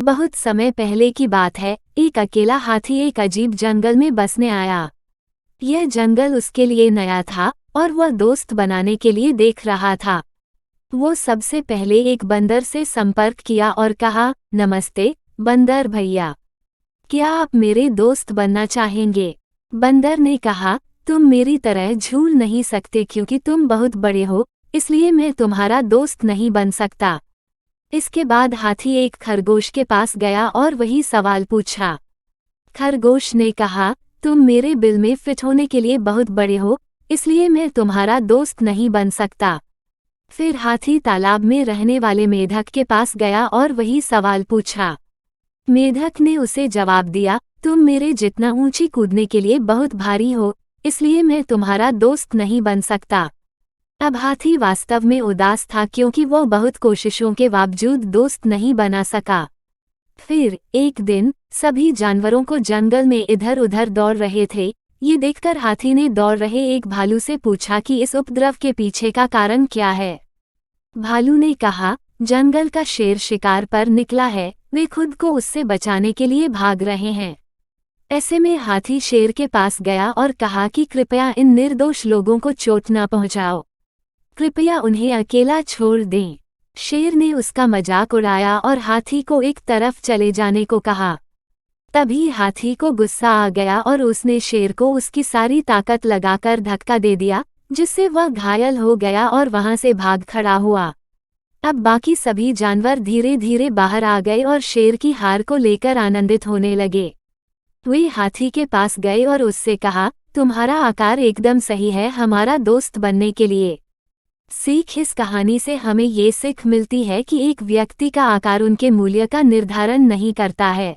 बहुत समय पहले की बात है, एक अकेला हाथी एक अजीब जंगल में बसने आया। यह जंगल उसके लिए नया था और वह दोस्त बनाने के लिए देख रहा था। वो सबसे पहले एक बंदर से संपर्क किया और कहा, नमस्ते बंदर भैया, क्या आप मेरे दोस्त बनना चाहेंगे? बंदर ने कहा, तुम मेरी तरह झूल नहीं सकते क्योंकि तुम बहुत बड़े हो, इसलिए मैं तुम्हारा दोस्त नहीं बन सकता। इसके बाद हाथी एक खरगोश के पास गया और वही सवाल पूछा। खरगोश ने कहा, तुम मेरे बिल में फिट होने के लिए बहुत बड़े हो, इसलिए मैं तुम्हारा दोस्त नहीं बन सकता। फिर हाथी तालाब में रहने वाले मेढक के पास गया और वही सवाल पूछा। मेढक ने उसे जवाब दिया, तुम मेरे जितना ऊंची कूदने के लिए बहुत भारी हो, इसलिए मैं तुम्हारा दोस्त नहीं बन सकता। अब हाथी वास्तव में उदास था क्योंकि वो बहुत कोशिशों के बावजूद दोस्त नहीं बना सका। फिर एक दिन सभी जानवरों को जंगल में इधर उधर दौड़ रहे थे। ये देखकर हाथी ने दौड़ रहे एक भालू से पूछा कि इस उपद्रव के पीछे का कारण क्या है। भालू ने कहा, जंगल का शेर शिकार पर निकला है, वे खुद को उससे बचाने के लिए भाग रहे हैं। ऐसे में हाथी शेर के पास गया और कहा कि कृपया इन निर्दोष लोगों को चोट न पहुंचाओ, कृपया उन्हें अकेला छोड़ दें। शेर ने उसका मजाक उड़ाया और हाथी को एक तरफ चले जाने को कहा। तभी हाथी को गुस्सा आ गया और उसने शेर को उसकी सारी ताकत लगाकर धक्का दे दिया, जिससे वह घायल हो गया और वहां से भाग खड़ा हुआ। अब बाकी सभी जानवर धीरे धीरे बाहर आ गए और शेर की हार को लेकर आनंदित होने लगे। वे हाथी के पास गए और उससे कहा, तुम्हारा आकार एकदम सही है हमारा दोस्त बनने के लिए। सीख, इस कहानी से हमें ये सीख मिलती है कि एक व्यक्ति का आकार उनके मूल्य का निर्धारण नहीं करता है।